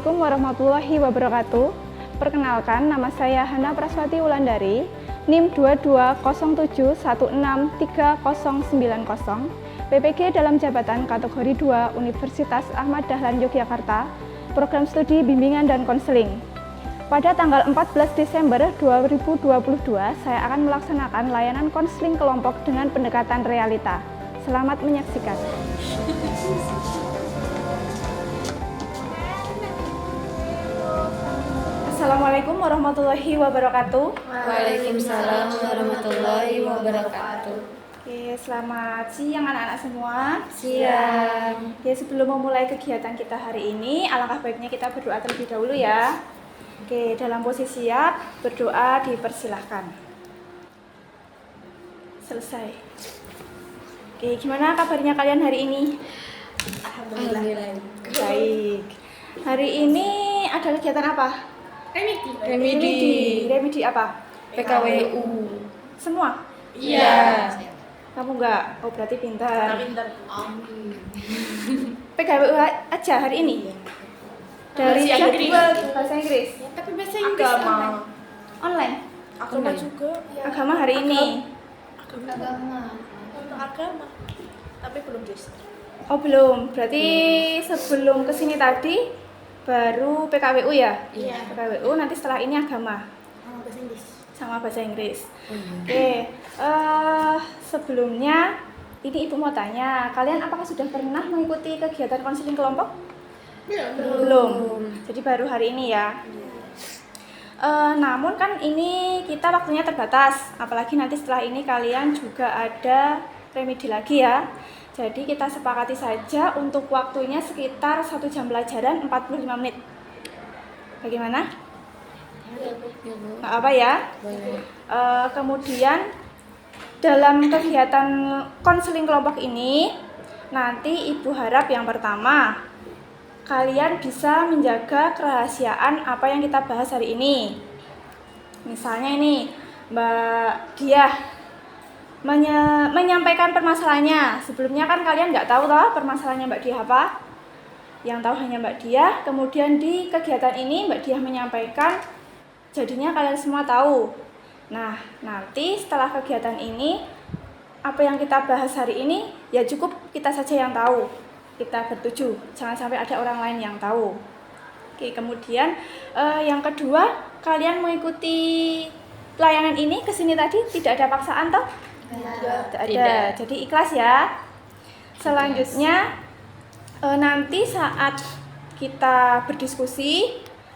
Assalamualaikum warahmatullahi wabarakatuh. Perkenalkan, nama saya Hana Praswati Wulandari, NIM 2207163090, PPG dalam jabatan kategori 2 Universitas Ahmad Dahlan Yogyakarta, program studi bimbingan dan konseling. Pada tanggal 14 Desember 2022, saya akan melaksanakan layanan konseling kelompok dengan pendekatan realita. Selamat menyaksikan. Assalamualaikum warahmatullahi wabarakatuh. Waalaikumsalam warahmatullahi wabarakatuh. Oke, selamat siang anak-anak semua. Siang. Ya, sebelum memulai kegiatan kita hari ini, alangkah baiknya kita berdoa terlebih dahulu ya. Oke, dalam posisi siap, berdoa dipersilahkan. Selesai. Oke, gimana kabarnya kalian hari ini? Alhamdulillah. Baik. Hari ini ada kegiatan apa? Remedi apa? PKWU. Semua? Iya. Kamu enggak? Oh, berarti pintar. Pintar. PKWU aja hari ini? Dari Bahasa Inggris. Bahasa Inggris. Tapi bahasa Inggris Agama. Online. Agama juga. Ya. Agama hari ini. Agama. Agama. Tapi belum register. Oh, belum. Berarti sebelum kesini tadi baru PKWU ya? Iya. PKWU, nanti setelah ini agama Bahasa Inggris. sama bahasa Inggris. Oke, sebelumnya ini Ibu mau tanya, kalian apakah sudah pernah mengikuti kegiatan konseling kelompok? Belum. Jadi baru hari ini ya. Namun kan ini kita waktunya terbatas, apalagi nanti setelah ini kalian juga ada remedi lagi ya. Jadi kita sepakati saja untuk waktunya sekitar 1 jam pelajaran 45 menit. Bagaimana? Nggak apa ya? Kemudian dalam kegiatan konseling kelompok ini, nanti Ibu harap yang pertama, kalian bisa menjaga kerahasiaan apa yang kita bahas hari ini. Misalnya ini, Mbak Diah menyampaikan permasalahannya. Sebelumnya kan kalian nggak tahu toh permasalahannya Mbak Diah apa? Yang tahu hanya Mbak Diah. Kemudian di kegiatan ini Mbak Diah menyampaikan, jadinya kalian semua tahu. Nah, nanti setelah kegiatan ini, apa yang kita bahas hari ini ya cukup kita saja yang tahu. Kita bertujuh, jangan sampai ada orang lain yang tahu. Oke, kemudian yang kedua, kalian mengikuti pelayanan ini kesini tadi tidak ada paksaan toh? Tidak ada. Jadi ikhlas ya. Selanjutnya nanti saat kita berdiskusi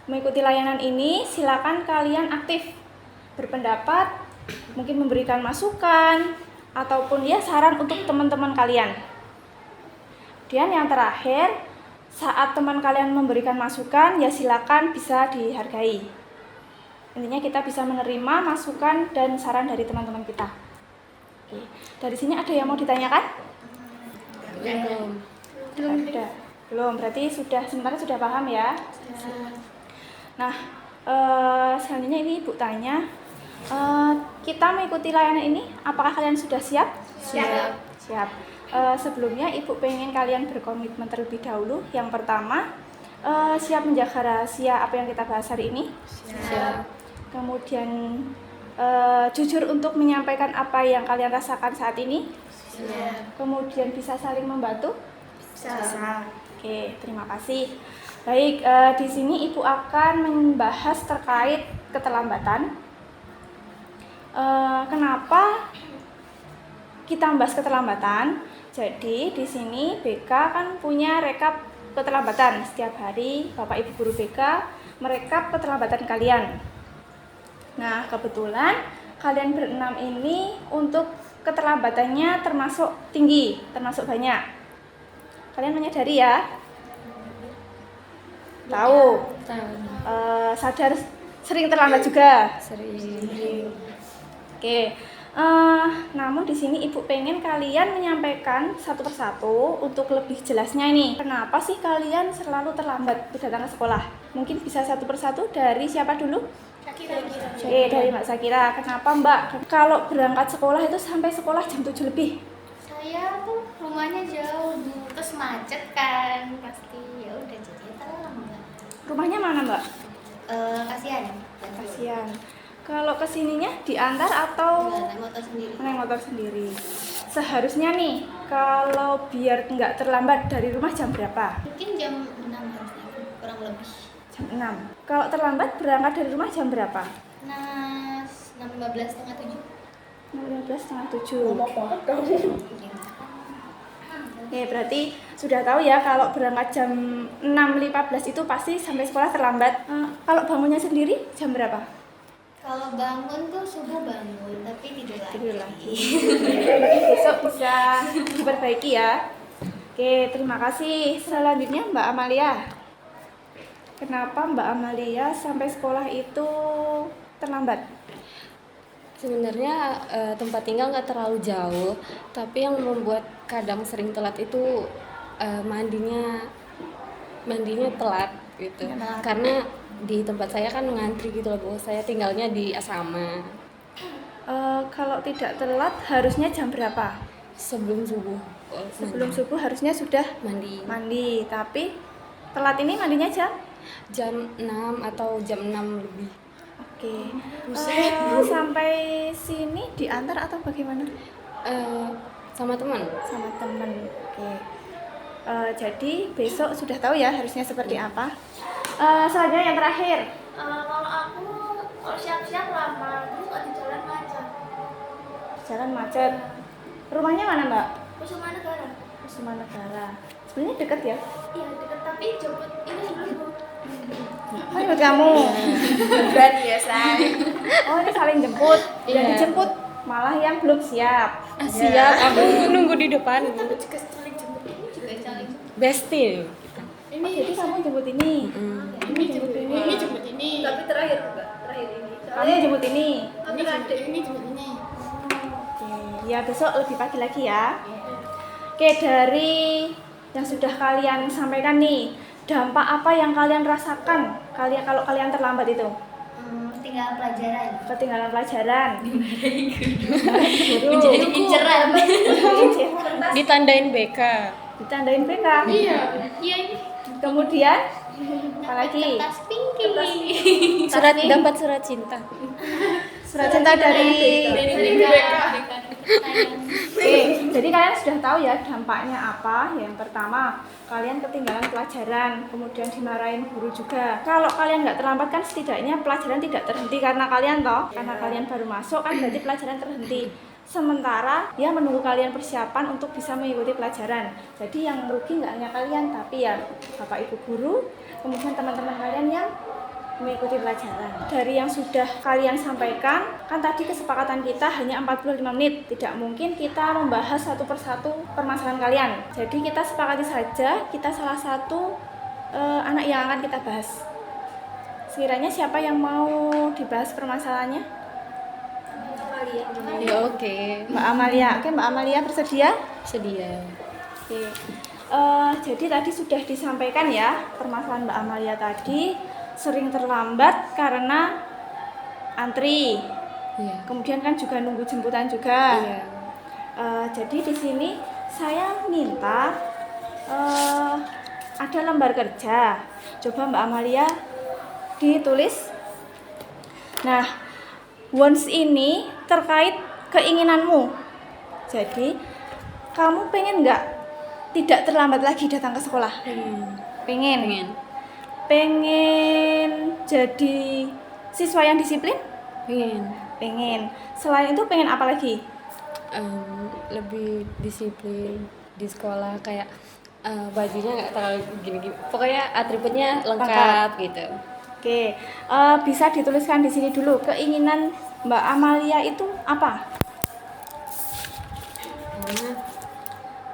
mengikuti layanan ini, silakan kalian aktif berpendapat, mungkin memberikan masukan ataupun ya saran untuk teman-teman kalian. Kemudian yang terakhir, saat teman kalian memberikan masukan, ya silakan bisa dihargai. Intinya kita bisa menerima masukan dan saran dari teman-teman kita. Oke. Dari sini ada yang mau ditanyakan? Belum. Ada. Belum, berarti sementara sudah paham ya? Nah, selanjutnya ini Ibu tanya, kita mengikuti layanan ini, apakah kalian sudah siap? Siap. Siap. Sebelumnya Ibu pengen kalian berkomitmen terlebih dahulu. Yang pertama, siap menjaga rahasia apa yang kita bahas hari ini. Siap. Kemudian jujur untuk menyampaikan apa yang kalian rasakan saat ini. Siap. Kemudian bisa saling membantu. Bisa. Oke, terima kasih. Baik, di sini Ibu akan membahas terkait keterlambatan. Kenapa kita membahas keterlambatan? Jadi di sini BK kan punya rekap keterlambatan. Setiap hari Bapak Ibu guru BK merekap keterlambatan kalian. Nah, kebetulan kalian berenam ini untuk keterlambatannya termasuk tinggi, termasuk banyak. Kalian menyadari ya? Tahu? Sadar sering terlambat juga? Sering. Oke. Namun di sini Ibu pengen kalian menyampaikan satu persatu untuk lebih jelasnya ini. Kenapa sih kalian selalu terlambat datang ke sekolah? Mungkin bisa satu persatu dari siapa dulu? Sakira. Oke, dari Mbak Sakira. Kenapa Mbak? Kalau berangkat sekolah itu sampai sekolah jam 7 lebih. Saya tuh rumahnya jauh, terus macet kan pasti. Ya udah jadi terlambat. Rumahnya mana, Mbak? Kasihan. Kasihan. Kalau kesininya diantar atau Naik motor sendiri. naik motor sendiri? Seharusnya nih, kalau biar nggak terlambat dari rumah jam berapa? Mungkin jam 6 harusnya, kurang lebih. Jam 6. Kalau terlambat berangkat dari rumah jam berapa? Nah, 6.15 setengah 7. 15 setengah 7. Ngomong banget kamu. Oke, berarti sudah tahu ya kalau berangkat jam 6.15 itu pasti sampai sekolah terlambat. Kalau bangunnya sendiri jam berapa? Kalau bangun tuh subuh bangun, tapi tidur lagi. Tidur lagi. Besok bisa diperbaiki ya. Oke, terima kasih. Selanjutnya Mbak Amalia. Kenapa Mbak Amalia sampai sekolah itu terlambat? Sebenarnya tempat tinggal nggak terlalu jauh, tapi yang membuat kadang sering telat itu mandinya telat gitu. Telat. Karena di tempat saya kan ngantri gitu loh Bu. Saya tinggalnya di asrama. Kalau tidak telat harusnya jam berapa? Sebelum subuh. Sebelum subuh harusnya sudah mandi, tapi telat ini mandinya jam 6 atau jam 6 lebih. Oke. Sampai sini diantar atau bagaimana? Sama teman. Sama teman. Oke. Jadi besok sudah tahu ya harusnya seperti apa. Selanjutnya yang terakhir. Kalau aku kalau siap-siap lama, terus kalau di jalan macet. Jalan macet. Rumahnya mana, Mbak? Kusuma Negara. Kusuma Negara. Sebenarnya dekat ya? Iya dekat, tapi jemput ini dulu. Oh, jemput kamu. Berani ya say. Oh, ini saling jemput. Dan Iya. dijemput malah yang belum siap. Siap, aku nunggu di depan. Tapi juga saling jemput. Ini juga saling. Bestie. Oh, jadi kamu jemput ini. Ini jemput ini. Ini jemput ini. Tapi terakhir Mbak, terakhir ini. Kamu jemput ini. Ini ada ini jemput ini. Oke, ya besok lebih pagi lagi ya. Oke, dari yang sudah kalian sampaikan nih, dampak apa yang kalian rasakan kalau kalian terlambat itu? Tinggal pelajaran. Ketinggalan pelajaran. Menjadi inceran. Ditandain BK. Ditandain BK. Iya. Iya ini. Kemudian apalagi? Kertas pinky. Dapat surat cinta. Surat cinta dari Oke, jadi kalian sudah tahu ya dampaknya apa. Yang pertama, kalian ketinggalan pelajaran, kemudian dimarahin guru juga. Kalau kalian nggak terlambat kan setidaknya pelajaran tidak terhenti karena kalian karena kalian baru masuk kan berarti pelajaran terhenti. Sementara ya menunggu kalian persiapan untuk bisa mengikuti pelajaran. Jadi yang merugi nggak hanya kalian, tapi ya bapak ibu guru, kemudian teman-teman kalian yang mengikuti pelajaran. Dari yang sudah kalian sampaikan, kan tadi kesepakatan kita hanya 45 menit. Tidak mungkin kita membahas satu persatu permasalahan kalian. Jadi kita sepakati saja, kita salah satu anak yang akan kita bahas. Sekiranya siapa yang mau dibahas permasalahannya? Ya oke. Mbak Amalia. Oke, Mbak Amalia bersedia? Sedia. Oke. Jadi tadi sudah disampaikan ya permasalahan Mbak Amalia tadi sering terlambat karena antri. Iya. Kemudian kan juga nunggu jemputan juga. Iya. Jadi di sini saya minta ada lembar kerja. Coba Mbak Amalia ditulis. Nah, wants ini terkait keinginanmu. Jadi kamu pengen nggak tidak terlambat lagi datang ke sekolah? Pengen. Pengen jadi siswa yang disiplin? Pengen. Selain itu pengen apa lagi? Lebih disiplin di sekolah, kayak bajunya nggak terlalu gini-gini. Pokoknya atributnya lengkap gitu. Oke, bisa dituliskan di sini dulu. Keinginan Mbak Amalia itu apa?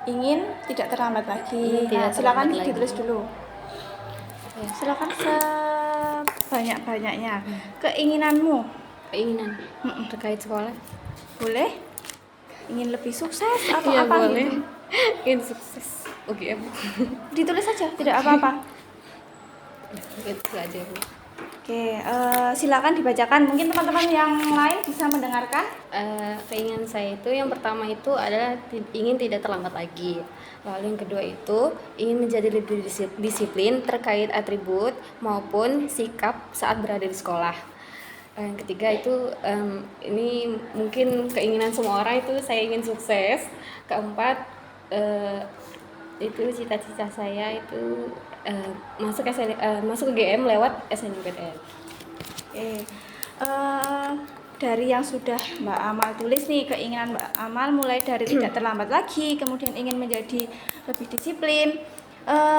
Ingin tidak terlambat lagi. Tidak Silakan terlambat lagi. ditulis dulu. Ya. Silakan sebanyak-banyaknya. Keinginanmu Keinginan terkait sekolah. boleh? Ingin lebih sukses atau Iya, apa? boleh. gitu? Ingin sukses. Oke. Ditulis saja, tidak apa-apa. Itu aja Bu. Oke, silakan dibacakan. Mungkin teman-teman yang lain bisa mendengarkan. Keinginan saya itu yang pertama itu adalah ingin tidak terlambat lagi. Lalu yang kedua itu ingin menjadi lebih disiplin terkait atribut maupun sikap saat berada di sekolah. Yang ketiga itu ini mungkin keinginan semua orang itu saya ingin sukses. Keempat itu cita-cita saya itu masuk ke GM lewat SNMPTN. Oke, dari yang sudah Mbak Amal tulis nih, keinginan Mbak Amal mulai dari tidak terlambat lagi, kemudian ingin menjadi lebih disiplin,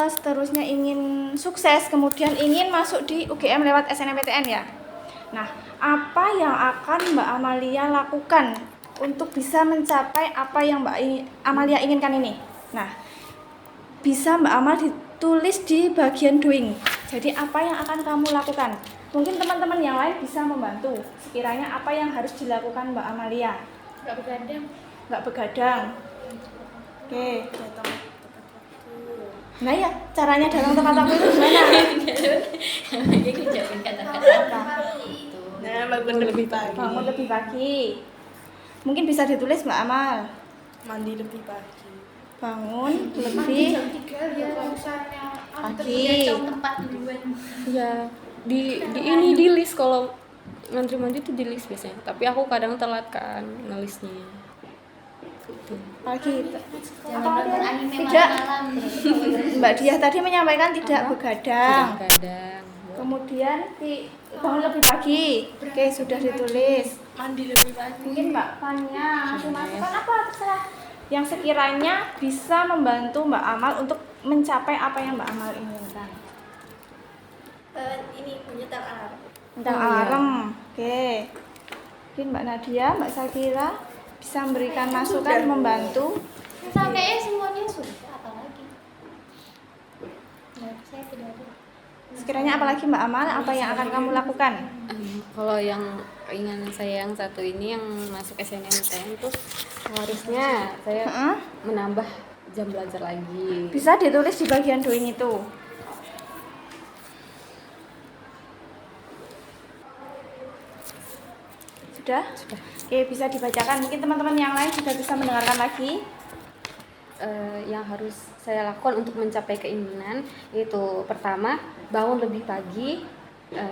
seterusnya ingin sukses, kemudian ingin masuk di UGM lewat SNMPTN ya. Nah, apa yang akan Mbak Amalia lakukan untuk bisa mencapai apa yang Mbak Amalia inginkan ini? Nah, bisa Mbak Amal ditulis di bagian doing. Jadi apa yang akan kamu lakukan? Mungkin teman-teman yang lain bisa membantu. Sekiranya apa yang harus dilakukan Mbak Amalia? Nggak begadang. Nggak begadang. Oke. Nah ya, caranya datang tepat waktu itu gimana? Ucapin kata-kata itu. Nah, bangun lebih pagi. Bangun lebih pagi. Mungkin bisa ditulis Mbak Amal. Mandi lebih pagi. Bangun Mandi lebih jam 3 ya kalau misalnya pagi. Tempat duluan. Ya di list kalau ngantri mandi tuh di list biasanya. Tapi aku kadang telat kan ngelisnya. Gitu. Pagi. Jangan nonton anime Tidak. malam-malam. Mbak Diah tadi menyampaikan tidak begadang. Kadang. Kemudian bangun lebih pagi. Oke, sudah ditulis. Mandi lebih pagi. Mungkin Mbak Fania masih masukan apa terserah. Yang sekiranya bisa membantu Mbak Amal untuk mencapai apa yang Mbak Amal inginkan. Ini menyetel alarm. Tentang alarm. Oke. Mungkin Mbak Nadia, Mbak Sakira bisa memberikan masukan, membantu. Kayaknya semuanya sudah, apalagi. Nah, saya tidak ada. Sekiranya apalagi Mbak Amal, apa yang akan kamu lakukan? Kalau yang keinginan saya yang satu ini yang masuk SNMPTN itu harusnya saya menambah jam belajar lagi. Bisa ditulis di bagian doing itu. Sudah? Sudah. Oke, bisa dibacakan. Mungkin teman-teman yang lain juga bisa mendengarkan lagi. Yang harus saya lakukan untuk mencapai keinginan yaitu pertama bangun lebih pagi,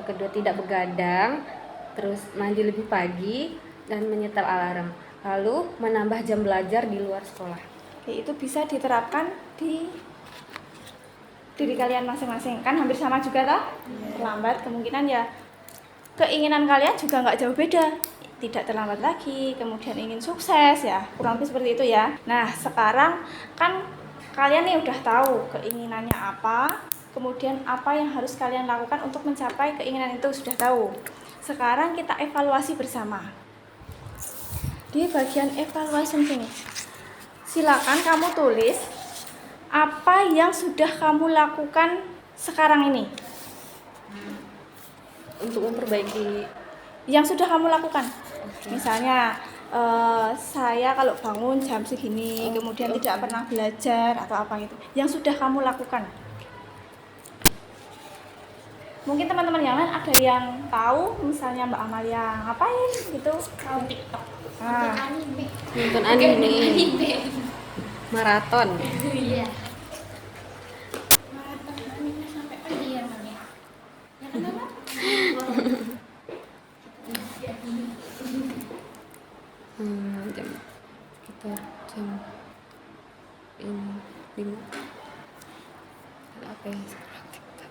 kedua tidak begadang, terus mandi lebih pagi dan menyetel alarm, lalu menambah jam belajar di luar sekolah. Oke, itu bisa diterapkan di diri kalian masing-masing. Kan hampir sama juga toh? Terlambat kemungkinan ya keinginan kalian juga nggak jauh beda. Tidak terlambat lagi, kemudian ingin sukses ya, kurang lebih seperti itu ya. Nah, sekarang kan kalian nih udah tahu keinginannya apa, kemudian apa yang harus kalian lakukan untuk mencapai keinginan itu sudah tahu. Sekarang kita evaluasi bersama. Di bagian evaluasi sini, silakan kamu tulis apa yang sudah kamu lakukan sekarang ini. Untuk memperbaiki Yang sudah kamu lakukan. Misalnya saya kalau bangun jam segini, kemudian tidak pernah belajar atau apa gitu. Yang sudah kamu lakukan. Mungkin teman-teman yang lain ada yang tahu, misalnya Mbak Amalia ngapain gitu. Tahu TikTok. Nah, Anime. nonton anime, maraton. Iya. Maraton anime sampai pagi ya, Mam ya. Ya kan, Mama? Jam sekitar jam ini 5. Apa yang saya lakukan?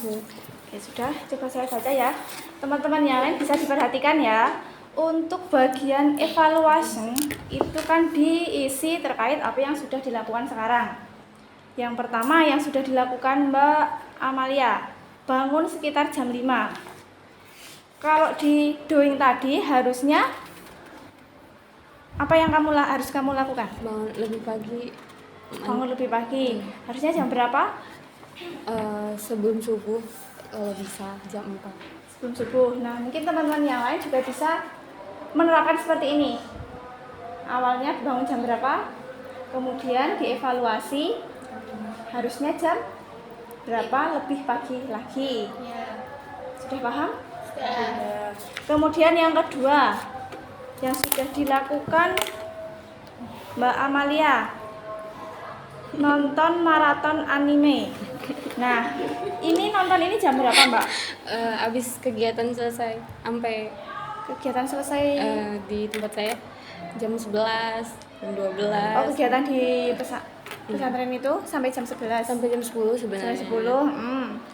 oke, sudah, coba saya baca ya. Teman-teman yang lain bisa diperhatikan ya. Untuk bagian evaluation itu kan diisi terkait apa yang sudah dilakukan sekarang. Yang pertama yang sudah dilakukan Mbak Amalia, bangun sekitar jam 5. Kalau di doing tadi harusnya Apa yang harus kamu lakukan? Bangun lebih pagi. Bangun lebih pagi. Harusnya jam berapa? Sebelum subuh kalau bisa jam 4. Sebelum subuh. Nah, mungkin teman-teman yang lain juga bisa menerapkan seperti ini. Awalnya bangun jam berapa? Kemudian dievaluasi harusnya jam berapa lebih pagi lagi. Sudah paham? Sudah. Kemudian yang kedua yang sudah dilakukan Mbak Amalia, nonton maraton anime. Nah, ini nonton ini jam berapa, Mbak? Abis kegiatan selesai sampai Kegiatan selesai. di tempat saya jam 11, jam 12. Oh, kegiatan di pesantren itu sampai jam 11. Sampai jam 10 sebenarnya. Sampai 10.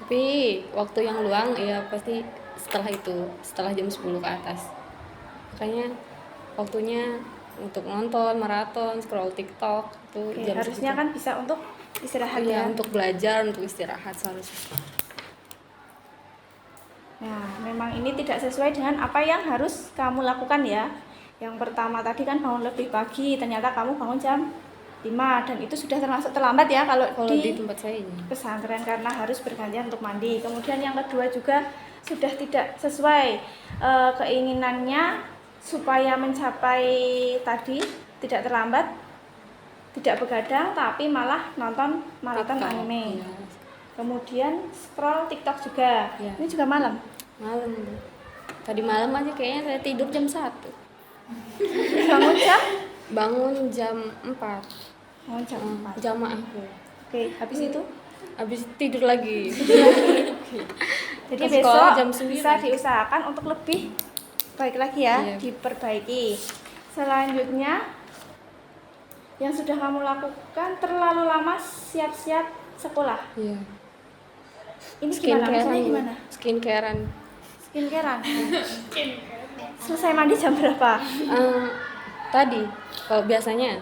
Tapi waktu yang luang ya pasti setelah itu, setelah jam 10 ke atas. Makanya waktunya untuk nonton maraton, scroll TikTok itu Oke, jam harusnya segitu. kan bisa untuk istirahat Iya, ya. untuk belajar, untuk istirahat seharusnya. Nah, memang ini tidak sesuai dengan apa yang harus kamu lakukan ya. Yang pertama tadi kan bangun lebih pagi, ternyata kamu bangun jam 5 dan itu sudah termasuk terlambat ya kalau di tempat saya ini. pesantren karena harus bergantian untuk mandi. Kemudian yang kedua juga sudah tidak sesuai keinginannya supaya mencapai tadi tidak terlambat, tidak begadang tapi malah nonton maraton TikTok, anime. iya. Kemudian scroll TikTok juga. Iya. Ini juga malam. Malam. Tadi malam aja kayaknya saya tidur jam 1. Bangun jam? Bangun jam 4. Bangun jam 4. Jamaah aku. Oke, habis itu Habis tidur lagi. jadi Ke besok sekolah jam 9. bisa diusahakan untuk lebih baik lagi ya, Iya. diperbaiki. Selanjutnya yang sudah kamu lakukan terlalu lama siap-siap sekolah. Iya. Ini gimana? Maksudnya gimana? Skincarean. Skincarean. Selesai mandi jam berapa? Tadi kalau biasanya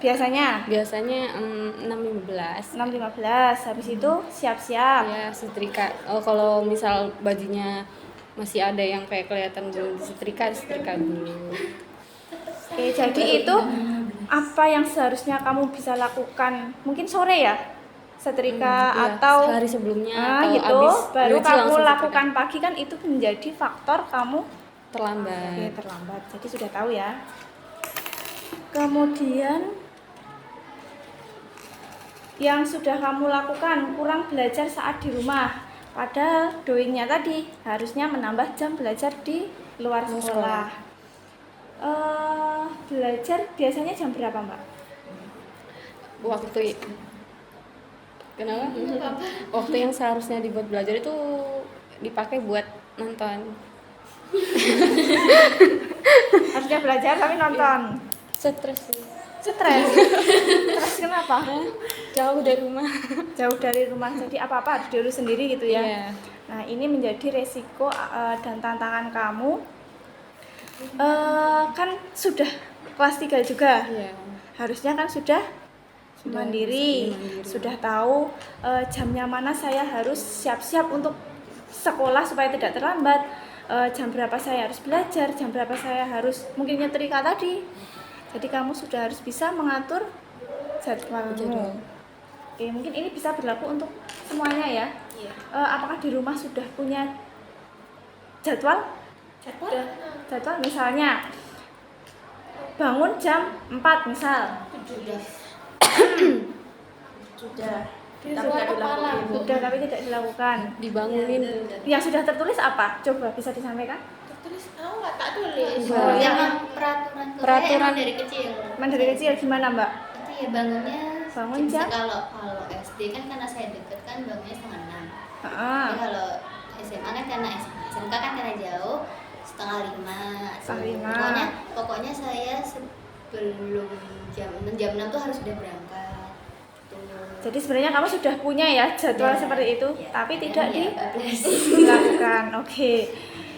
Biasanya 6.15. 6.15. Habis itu siap-siap. Ya, setrika. Kalau misal bajunya masih ada yang kayak kelihatan belum disetrika dulu. Oke, jadi itu apa yang seharusnya kamu bisa lakukan? Mungkin sore ya? Setrika Iya, atau sehari sebelumnya nah, atau gitu. abis Baru nyuci kamu langsung setrika. lakukan pagi kan itu menjadi faktor kamu Terlambat. terlambat. Jadi sudah tahu ya. Kemudian yang sudah kamu lakukan kurang belajar saat di rumah. Pada doingnya tadi harusnya menambah jam belajar di luar sekolah. Belajar biasanya jam berapa, Mbak? Kenapa? Waktu yang seharusnya dibuat belajar itu dipakai buat nonton. Harusnya belajar tapi nonton. Stres. Stres. Stres kenapa? Jauh dari rumah. Jauh dari rumah, jadi apa-apa harus diurus sendiri gitu ya. Iya. Nah, ini menjadi resiko dan tantangan kamu. Kan sudah kelas 3 juga. Iya. Harusnya kan sudah mandiri, sudah tahu jamnya mana saya harus siap-siap untuk sekolah supaya tidak terlambat. Jam berapa saya harus belajar, jam berapa saya harus mungkin nyetrika tadi. Jadi kamu sudah harus bisa mengatur jadwalmu. Oke, mungkin ini bisa berlaku untuk semuanya ya. Iya. Apakah di rumah sudah punya jadwal? Jadwal misalnya bangun jam 4 misal. Sudah. Sudah tapi tidak dilakukan. Dibangunin. Yang sudah tertulis apa? Coba bisa disampaikan? Tertulis awak tak tulis. Wah. Yang peraturan Peraturan. emang dari kecil. Emang dari kecil gimana, Mbak? Itu ya bangunnya Bangun jam? kalau SD kan karena saya deket kan bangunnya 5:30. Heeh. Jadi kalau SMA kan karena SMK kan karena jauh 4:30. 4:30. Pokoknya saya sebelum jam 6 tuh harus sudah berangkat. Jadi sebenarnya kamu sudah punya ya jadwal seperti itu, tapi tidak bablas. dilakukan. Oke.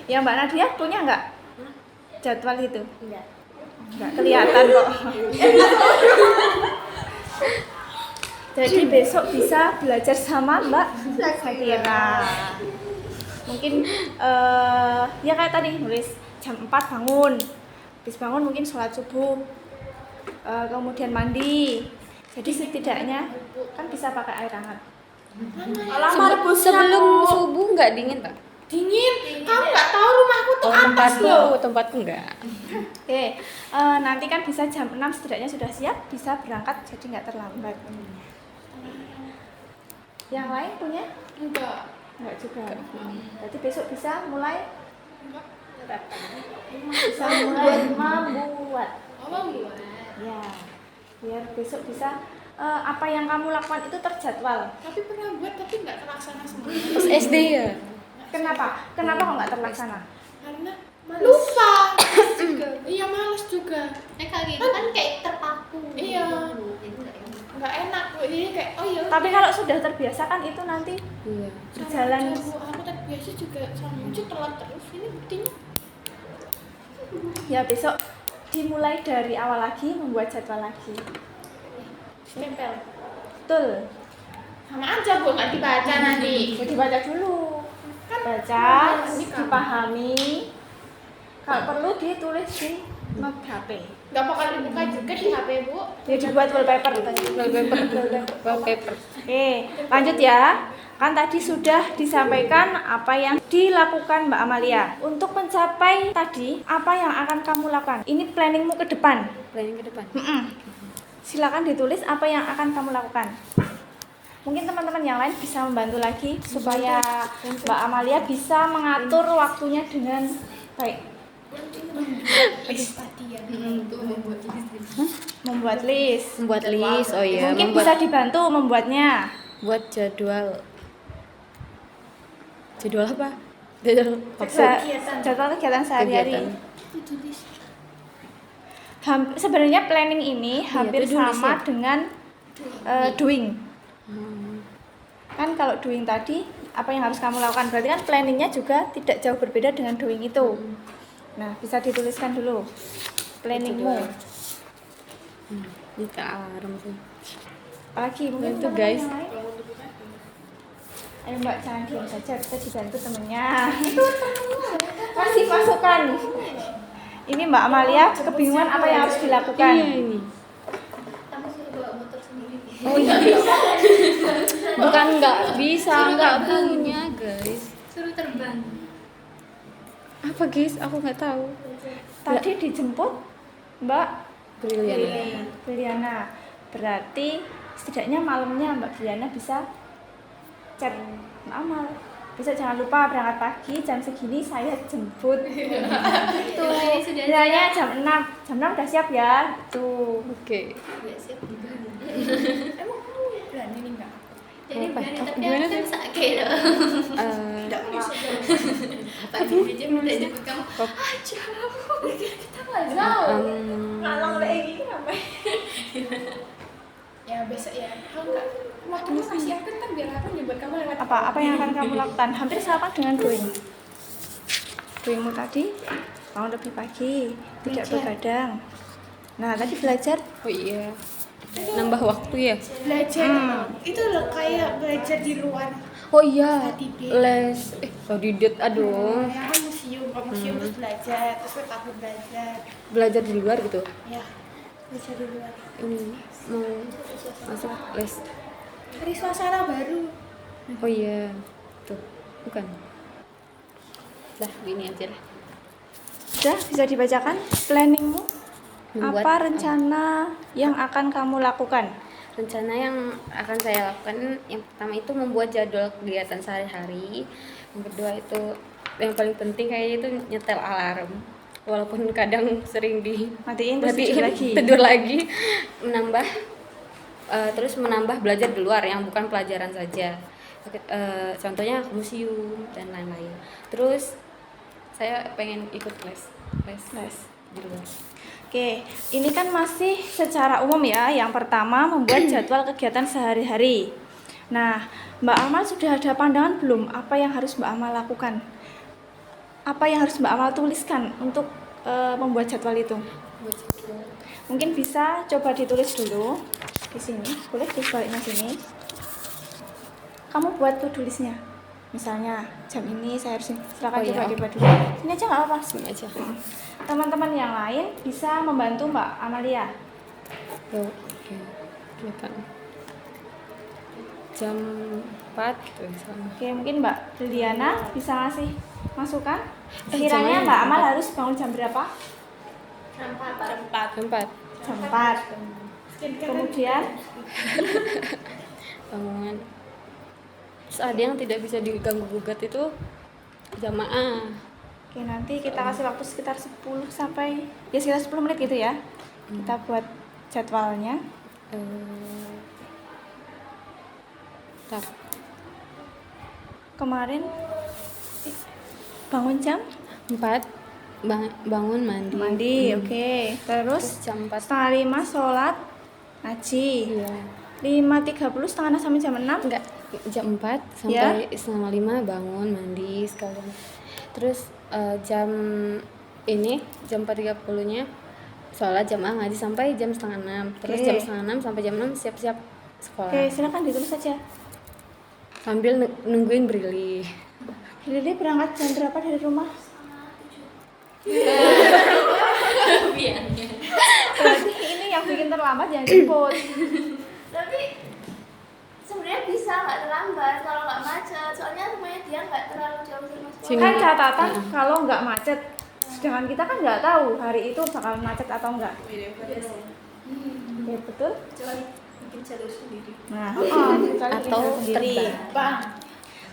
Ya Mbak Nadia punya nggak jadwal itu? Enggak. Nggak kelihatan kok. Jadi besok bisa belajar sama Mbak Sakira. Mungkin ya kayak tadi nulis jam 4 bangun. Habis bangun mungkin sholat subuh, kemudian mandi. Jadi setidaknya kan bisa pakai air hangat. Sebelum subuh nggak dingin tak? Dingin. Kamu nggak tahu rumahku tuh atas loh. Tempatku nggak. Oke, nanti kan bisa jam 6 setidaknya sudah siap, bisa berangkat jadi nggak terlambat. Yang lain punya? Enggak juga. Berarti besok bisa mulai bisa mulai membuat. Ya, biar besok bisa apa yang kamu lakukan itu terjadwal. Tapi pernah buat tapi nggak terlaksana semua. Pas SD ya. Kenapa? Kenapa kok nggak terlaksana? Karena lupa. Iya males juga. Kayak gitu kan kayak terpaku. Iya. Nggak enak. Jadi kayak oh iya. Tapi kalau sudah terbiasa kan itu nanti Iya. berjalan. Aku terbiasa juga sama aja telat terus. Ini buktinya. Ya besok dimulai dari awal lagi, membuat jadwal lagi. Tempel. Betul. Sama aja Bu, nggak dibaca nanti. Ya, dibaca dulu. Kan Baca, ini kan. dipahami. Kalau perlu ditulis di note HP. Nggak bakal dibuka juga di HP Bu. Ya dibuat wallpaper. Wallpaper. Oke, lanjut ya. Kan tadi sudah disampaikan apa yang dilakukan Mbak Amalia. Untuk mencapai tadi, apa yang akan kamu lakukan? Ini planningmu ke depan. Planning ke depan. Silakan ditulis apa yang akan kamu lakukan. Mungkin teman-teman yang lain bisa membantu lagi supaya Mbak Amalia bisa mengatur waktunya dengan baik. Membuat list. Membuat list. Oh iya. Mungkin bisa dibantu membuatnya. Buat jadwal. Jadwal apa? Jadwal Jadwal kegiatan sehari-hari. Sebenarnya planning ini hampir to-do list sama ya? dengan doing. Kan kalau doing tadi apa yang harus kamu lakukan, berarti kan planningnya juga tidak jauh berbeda dengan doing itu. Nah, bisa dituliskan dulu planningmu. Ini alarm sih. Apalagi mungkin Itu, teman-teman guys. yang lain. Ayo Mbak, jangan diam saja, kita dibantu temennya. Kasih masukan. Ini Mbak Amalia kebingungan apa yang harus dilakukan. Iya ini. Kamu suruh bawa motor sendiri. Oh iya. Bukan nggak bisa, nggak punya guys. Suruh terbang. Apa guys? Aku nggak tahu. Tadi dijemput Mbak Brilian. Briliana. Berarti setidaknya malamnya Mbak Briliana bisa chat Mbak Amal. Besok jangan lupa berangkat pagi jam segini saya jemput. Itu. Bilangnya jam 6. Jam 6 udah siap ya. Tuh. Oke. Nggak siap juga. Emang kamu berani nih nggak? Jadi Apa? berani tapi Gimana aku kan sih? sakit loh. Nggak mau. Pagi aja minta jemput kamu. Aja. Kita nggak jauh. Ngalang kayak gini sampai. Ya besok ya. Kalau nggak waktunya masih ada kan biar aku jemput kamu lewat. Apa yang akan kamu lakukan? Hampir sama dengan doing. Doingmu tadi bangun lebih pagi, tidak begadang. Nah, tadi belajar. Oh iya. Nambah waktu ya. Belajar itu loh kayak belajar di luar. Oh iya. Study date. Les. Study date. Aduh. Ya kan museum, ke museum terus belajar, terus ke kafe belajar. Belajar di luar gitu. Ya belajar di luar. Ini mau masuk les. Cari suasana baru. Oh iya. Tuh. Bukan. Dah, gini aja lah. Sudah bisa dibacakan planningmu? Membuat Apa rencana yang akan kamu lakukan? rencana yang akan saya lakukan, yang pertama itu membuat jadwal kegiatan sehari-hari. Yang kedua itu yang paling penting kayaknya itu nyetel alarm, walaupun kadang sering Matiin terus tidur lagi. tidur lagi. Menambah terus menambah belajar di luar yang bukan pelajaran saja. Contohnya ke museum dan lain-lain. Terus saya pengen ikut les di luar. Oke, ini kan masih secara umum ya. Yang pertama membuat jadwal kegiatan sehari-hari. Nah, Mbak Amal sudah ada pandangan belum apa yang harus Mbak Amal lakukan? Apa yang harus Mbak Amal tuliskan untuk membuat jadwal itu? Mungkin bisa coba ditulis dulu di sini. Boleh dibaliknya sini. Kamu buat to-do list-nya. Misalnya jam ini saya harus silakan Oh, iya, coba oke. dibagi. Sini aja nggak apa-apa. Sini aja. Teman-teman yang lain bisa membantu Mbak Amalia. Yuk, oke. Kelihatan. Jam 4 gitu misalnya. Oke, mungkin Mbak Liliana bisa ngasih masukan. jamnya Sekiranya Mbak Amal jam harus bangun jam berapa? Jam 4. Jam 4. Jam 4. Kemudian Bangun. Terus ada yang tidak bisa diganggu gugat itu jamaah. oke, nanti kita kasih waktu sekitar 10 sampai ya sekitar 10 menit gitu ya. Kita buat jadwalnya. Bentar. Kemarin bangun jam 4 bangun mandi. mandi, oke. Terus Terus jam 4 setengah 5 sholat ngaji. iya. 5.30 setengah 6 sampai jam 6. Enggak, jam 4 sampai setengah 5 bangun mandi sekalian. Terus jam ini jam 4.30 nya sholat jamaah ngaji sampai jam setengah 6. Terus Oke. jam setengah 6 sampai jam 6 siap-siap sekolah. Oke, silakan ditulis saja. Sambil nungguin Brili. Lili berangkat jam berapa dari rumah? Berarti ini yang bikin terlambat yang jemput. Tapi sebenarnya bisa nggak terlambat kalau nggak macet. Soalnya rumahnya dia nggak terlalu jauh sama sekolah. Sini. Kan catatan kalau nggak macet. Sedangkan kita kan nggak tahu hari itu bakal macet atau enggak. Oke, betul. Kecuali bikin jalur sendiri. Nah, Atau terbang. Bang.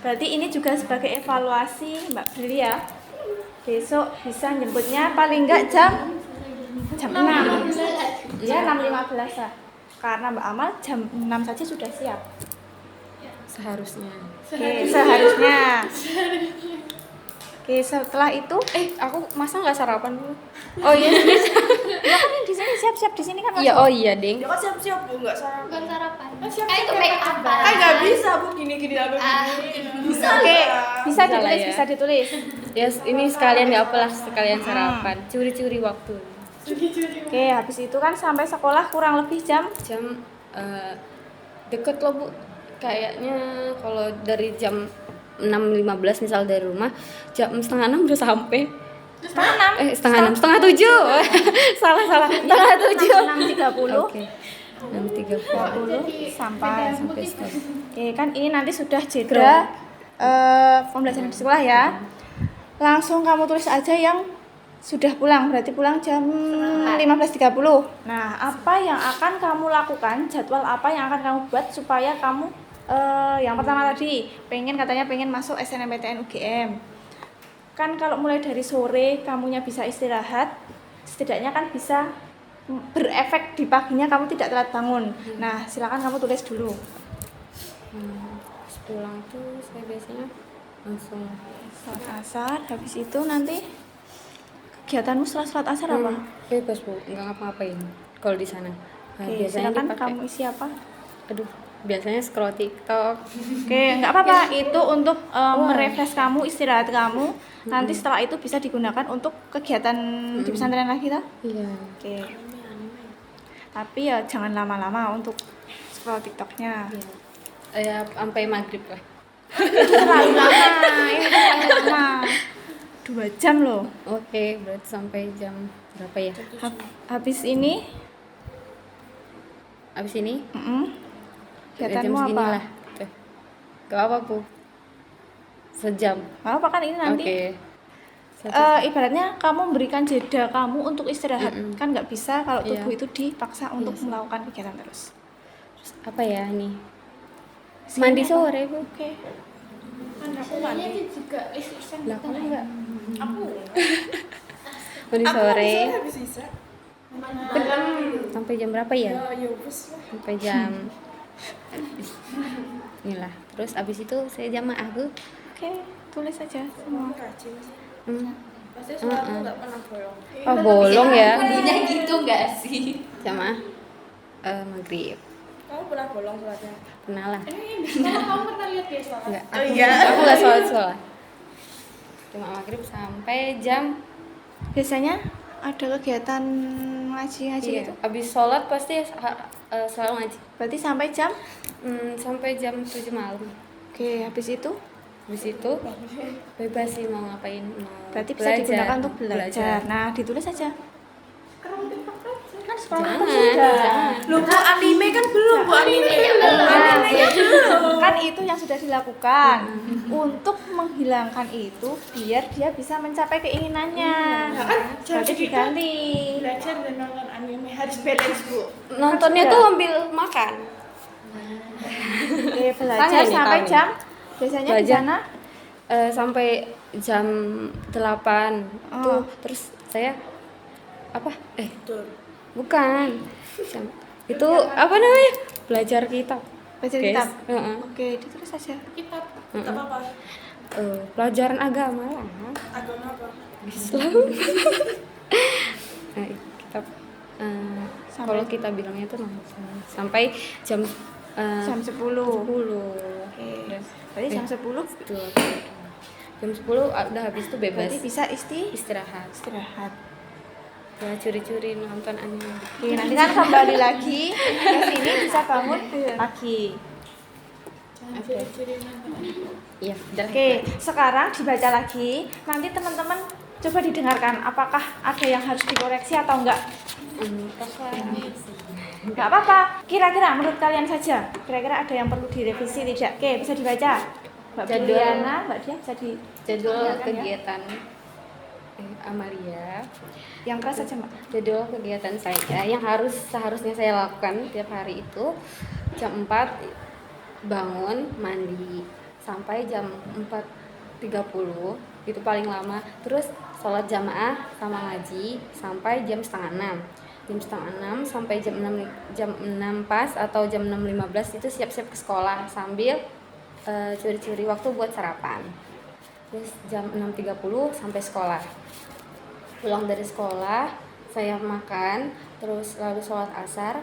berarti ini juga sebagai evaluasi Mbak Brili ya. Besok bisa jemputnya paling enggak jam 6. Ya 6.15 lah. Karena Mbak Amal jam 6 saja sudah siap. Seharusnya. Oke, seharusnya. Oke, setelah itu Aku masa nggak sarapan dulu? oh iya. Ya kan yang di sini siap-siap di sini kan Iya, masuk. oh iya, Ding. Ya kan siap-siap Bu, nggak sarapan. Bukan sarapan. Kan itu make up. Kan nggak bisa Bu, gini-gini aku gini. Bisa. Oke, bisa Bisa lah ditulis, ya. bisa ditulis. Ya, ini sekalian nggak apalah, sekalian sarapan. Curi-curi waktu. Oke, habis itu kan sampai sekolah kurang lebih jam Jam deket loh Bu. Kayaknya kalau dari jam 6.15 misal dari rumah, jam setengah 6 udah sampai. setengah 6. Setengah 6, setengah 7. Salah. Setengah 7. 6.30. Oke. 6.30 sampai. sampai sekolah. Oke, kan ini nanti sudah jeda pembelajaran di sekolah ya. Langsung kamu tulis aja yang sudah pulang, berarti pulang jam 15.30. Nah, apa yang akan kamu lakukan? Jadwal apa yang akan kamu buat supaya kamu yang pertama tadi katanya pengen masuk SNMPTN UGM. Kan kalau mulai dari sore kamunya bisa istirahat, setidaknya kan bisa berefek di paginya kamu tidak telat bangun. Nah, silakan kamu tulis dulu. Pas pulang tuh saya biasanya langsung Salat asar, habis itu nanti kegiatanmu setelah salat asar apa? bebas Bu, nggak ngapa-ngapain kalau di sana. Nah, Oke, biasanya silakan dipakai. kamu isi apa? Aduh, biasanya scroll TikTok. Oke, nggak apa-apa. Itu untuk merefresh kamu, istirahat kamu. Nanti setelah itu bisa digunakan untuk kegiatan di pesantren lagi, toh? Iya. Oke. Tapi ya jangan lama-lama untuk scroll TikToknya. Ya sampai maghrib lah. Terlalu lama, ini terlalu lama. 2 jam loh. Oke, berarti sampai jam berapa ya? Habis ini, Abis ini kegiatanmu jam segini apa? lah. Tuh. Gak apa Bu. Sejam. Nggak apa kan ini nanti. Oke. Ibaratnya kamu memberikan jeda kamu untuk istirahat. Kan nggak bisa kalau Iya. tubuh itu dipaksa untuk sih. melakukan kegiatan terus. Terus apa ya nih? Mandi sore Bu. Oke. Aku mandi. Itu juga lisan Lah kamu enggak? Aku. Mandi Aku sore habis bisa. sampai jam berapa ya? Ya wes lah. Sampai jam inilah. Terus abis itu saya jamaah Bu. Oke, tulis saja semua. Rajin sih. Hmm. Pasti sholatku nggak pernah bolong. Oh bolong ya? Bunyinya gitu nggak sih? Jamaah maghrib. Kamu pernah bolong sholatnya? Pernah lah. Kalau kamu pernah lihat dia sholat? Enggak. Oh iya. Aku nggak sholat. Cuma maghrib sampai jam Biasanya ada kegiatan ngaji-ngaji iya. gitu. Abis sholat pasti selalu ngaji. Berarti sampai jam. Sampai jam 7 malam. Oke, habis itu Habis itu bebas sih mau ngapain, mau Berarti bisa digunakan untuk belajar. Nah, ditulis saja. Kan sekolah Jangan, sudah. jangan. Lu bu anime kan belum bu anime. Kan itu yang sudah dilakukan untuk menghilangkan itu biar dia bisa mencapai keinginannya. Berarti diganti. Belajar dan nonton anime harus balance bu. Nontonnya sudah. tuh sambil makan. Oke, belajar Tanya nih, sampai tahu nih. jam biasanya di Belajar. sana Sampai jam 8 Oh. tuh. Terus saya apa? Betul. Bukan. Itu apa namanya? Belajar kitab. belajar Guys. kitab. Heeh. Oke, ditulis saja. Kitab apa? Pelajaran agama lah. Agama apa? Islam. Nah, kitab kalau kita bilangnya itu sampai jam Jam 10. 10. Oke. Berarti jam 10 Betul. Jam 10 udah habis tuh bebas berarti bisa istirahat. istirahat. Ya curi-curi nonton anime. Oke, nanti kan kembali lagi ke sini bisa bangun pagi. Iya, udah. Oke, sekarang dibaca lagi. Nanti teman-teman coba didengarkan apakah ada yang harus dikoreksi atau enggak. Enggak apa-apa. Kira-kira menurut kalian saja, kira-kira ada yang perlu direvisi tidak? Oke, bisa dibaca. Mbak Jadwal. Juliana, Mbak Dia bisa di Jadwal Silakan ya. kegiatan Amalia. yang keras saja, Mbak. Jadwal kegiatan saya yang seharusnya saya lakukan tiap hari itu jam 4 bangun, mandi sampai jam 4.30 itu paling lama. Terus sholat jamaah sama ngaji sampai jam setengah 6. Jam setengah 6 sampai jam 6 pas atau jam 6.15 itu siap-siap ke sekolah sambil curi-curi waktu buat sarapan. Terus jam 6.30 sampai sekolah. Pulang dari sekolah saya makan, terus lalu sholat asar,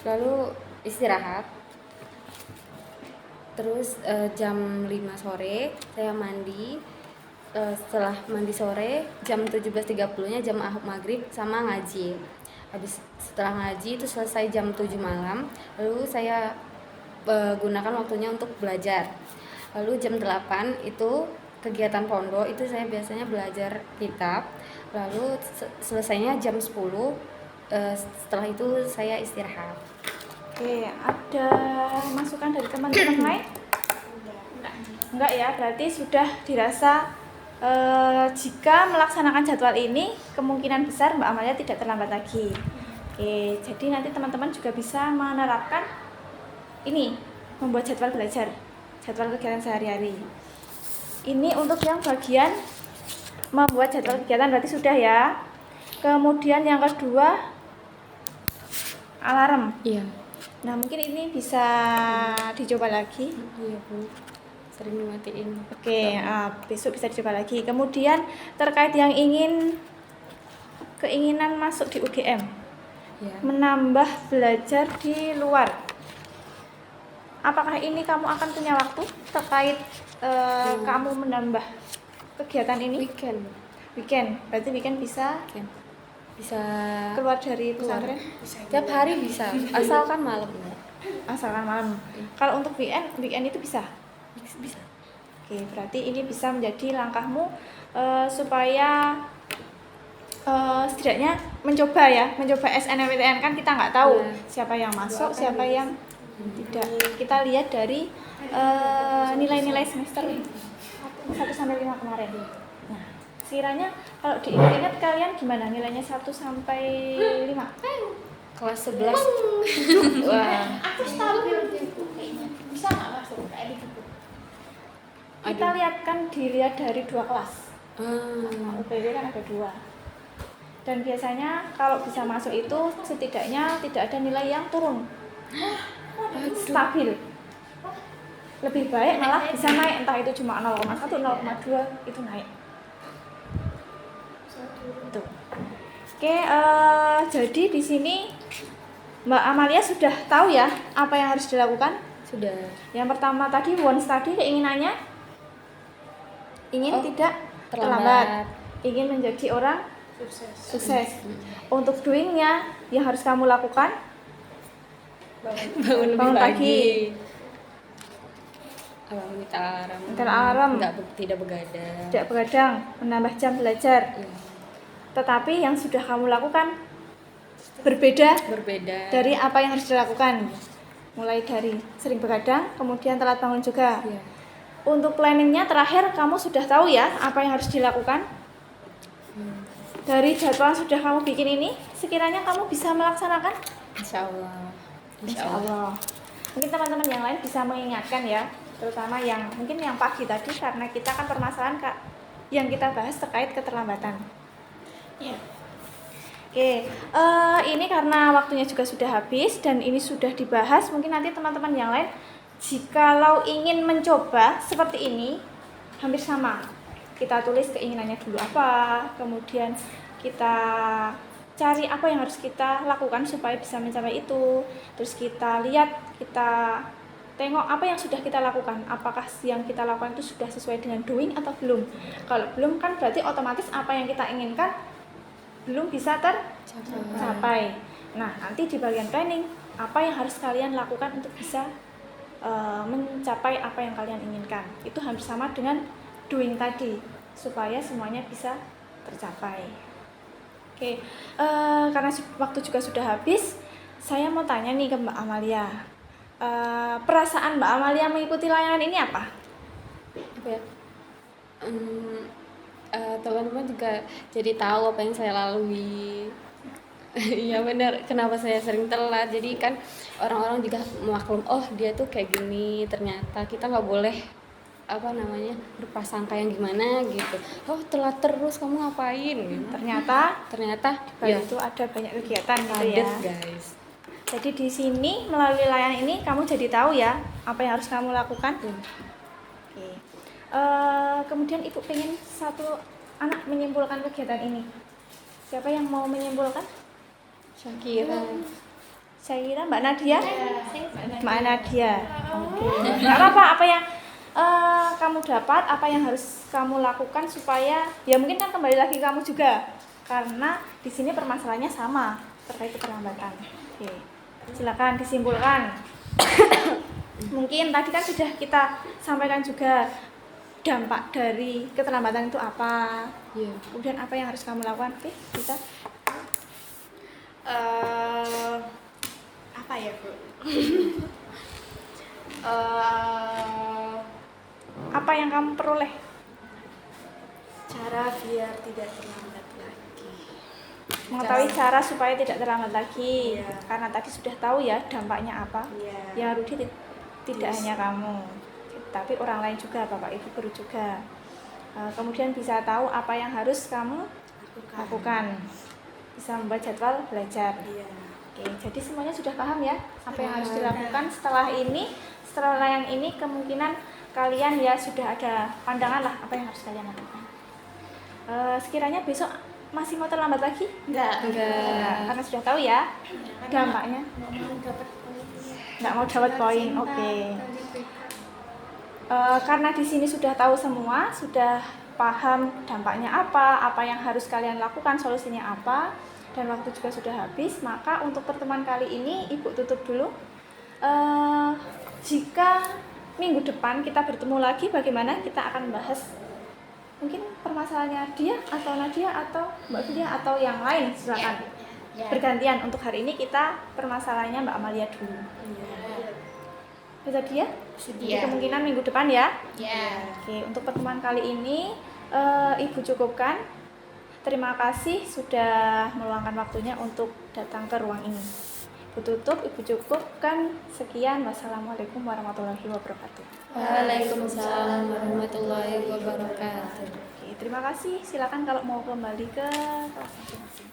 lalu istirahat. Terus jam 5 sore saya mandi. Setelah mandi sore jam 17.30-nya jam maghrib sama ngaji. Habis setelah ngaji itu selesai jam 7 malam, lalu saya gunakan waktunya untuk belajar. Lalu jam 8 itu kegiatan pondok, itu saya biasanya belajar kitab. Lalu selesainya jam 10, setelah itu saya istirahat. Oke, ada masukan dari teman-teman lain? Enggak ya, berarti sudah dirasa jika melaksanakan jadwal ini kemungkinan besar Mbak Amalia tidak terlambat lagi. Oke, jadi nanti teman-teman juga bisa menerapkan ini, membuat jadwal belajar, jadwal kegiatan sehari-hari. Ini untuk yang bagian membuat jadwal kegiatan berarti sudah ya. Kemudian yang kedua, alarm. Iya. Nah, mungkin ini bisa dicoba lagi. Iya, Bu. Sering dimatiin. Oke, besok bisa dicoba lagi. Kemudian terkait yang keinginan masuk di UGM, Ya. menambah belajar di luar. Apakah ini kamu akan punya waktu terkait kamu menambah kegiatan ini? Weekend. Berarti weekend bisa Bisa keluar dari pesantren? tiap hari bisa, asalkan malam. Asalkan malam. Kalau untuk weekend itu bisa. Bisa. Oke, berarti ini bisa menjadi langkahmu supaya setidaknya mencoba SNMPTN, kan kita nggak tahu siapa yang masuk, siapa yang tidak. Kita lihat dari nilai-nilai semester 1 sampai 5 kemarin. Nah, sekiranya kalau diingat-ingat kalian gimana nilainya 1 sampai 5? Kelas 11. Wah, Aku stabil gitu kayaknya. Bisa nggak masuk kayak gitu? kita lihat kan dilihat dari 2 kelas. Ah, UPW kan ada 2. Dan biasanya kalau bisa masuk itu setidaknya tidak ada nilai yang turun. Stabil. Lebih baik malah bisa naik, entah itu cuma 0,1, 0,2 itu naik. Itu. Oke, jadi di sini Mbak Amalia sudah tahu ya apa yang harus dilakukan. sudah. Yang pertama tadi wants tadi keinginannya ingin tidak terlambat, ingin menjadi orang sukses. Untuk doingnya yang harus kamu lakukan Bangun bangun pagi. Minta alarm. Minta alarm. Tidak begadang. Tidak begadang, menambah jam belajar. Iya. Tetapi yang sudah kamu lakukan berbeda Berbeda. dari apa yang harus dilakukan. Mulai dari sering begadang, kemudian telat bangun juga. Iya. Untuk planningnya terakhir kamu sudah tahu ya apa yang harus dilakukan. Dari jadwal yang sudah kamu bikin ini, sekiranya kamu bisa melaksanakan? Insya Allah. Insya Allah. Mungkin teman-teman yang lain bisa mengingatkan ya, terutama yang mungkin yang pagi tadi, karena kita kan permasalahan Kak yang kita bahas terkait keterlambatan. Iya. Oke, ini karena waktunya juga sudah habis dan ini sudah dibahas, mungkin nanti teman-teman yang lain jikalau ingin mencoba seperti ini, hampir sama. Kita tulis keinginannya dulu apa, kemudian kita cari apa yang harus kita lakukan supaya bisa mencapai itu. Terus kita lihat, kita tengok apa yang sudah kita lakukan, apakah yang kita lakukan itu sudah sesuai dengan doing atau belum. Kalau belum kan berarti otomatis apa yang kita inginkan belum bisa tercapai. Nah, nanti di bagian planning, apa yang harus kalian lakukan untuk bisa mencapai apa yang kalian inginkan. Itu hampir sama dengan doing tadi, supaya semuanya bisa tercapai. Oke, karena waktu juga sudah habis, saya mau tanya nih ke Mbak Amalia. Perasaan Mbak Amalia mengikuti layanan ini apa? Apa ya? Teman-teman juga jadi tahu apa yang saya lalui. Iya benar, kenapa saya sering telat. Jadi kan orang-orang juga maklum, oh dia tuh kayak gini. Ternyata kita nggak boleh berprasangka yang gimana gitu. Oh telat terus, kamu ngapain gitu. Ternyata Ya itu ada banyak kegiatan gitu ya. padat guys. Jadi di sini melalui layanan ini kamu jadi tahu ya apa yang harus kamu lakukan. Oke. Kemudian ibu pengen satu anak menyimpulkan kegiatan ini. Siapa yang mau menyimpulkan? Syakira. Saya kira Mbak Nadia. Saya Mbak Nadia. Oke. Nggak apa-apa yang kamu dapat, apa yang harus kamu lakukan supaya ya mungkin kan kembali lagi kamu juga karena di sini permasalahannya sama terkait keterlambatan. Oke. Silakan disimpulkan. Mungkin tadi kan sudah kita sampaikan juga dampak dari keterlambatan itu apa. Iya. Kemudian apa yang harus kamu lakukan? Oke, bisa. Apa ya, Bu? Apa yang kamu peroleh? Cara biar tidak terlambat lagi. Mengetahui cara supaya tidak terlambat lagi. Iya. Karena tadi sudah tahu ya dampaknya apa. Iya. Ya Rudi tidak hanya kamu, tapi orang lain juga, Bapak Ibu guru juga. Kemudian bisa tahu apa yang harus kamu lakukan. Bisa membuat jadwal belajar. Iya. Oke, jadi semuanya sudah paham ya apa yang harus dilakukan setelah ini, setelah layang ini kemungkinan kalian ya sudah ada pandangan lah apa yang harus kalian lakukan. Sekiranya besok masih mau terlambat lagi? Enggak. Karena sudah tahu ya dampaknya. Nggak mau dapat poin, oke. Karena di sini sudah tahu semua, sudah paham dampaknya apa yang harus kalian lakukan, solusinya apa, dan waktu juga sudah habis, maka untuk pertemuan kali ini Ibu tutup dulu. Jika minggu depan kita bertemu lagi, bagaimana kita akan bahas mungkin permasalahannya dia atau Nadia atau Mbak Fidia atau yang lain, silakan. Bergantian. Untuk hari ini kita permasalahannya Mbak Amalia dulu. Bisa dia? Jadi kemungkinan minggu depan ya. Oke, untuk pertemuan kali ini Ibu cukupkan. Terima kasih sudah meluangkan waktunya untuk datang ke ruang ini. Ibu tutup, Ibu cukupkan. Sekian, wassalamualaikum warahmatullahi wabarakatuh. Waalaikumsalam warahmatullahi wabarakatuh. Oke, terima kasih. Silakan kalau mau kembali ke kelas masing-masing.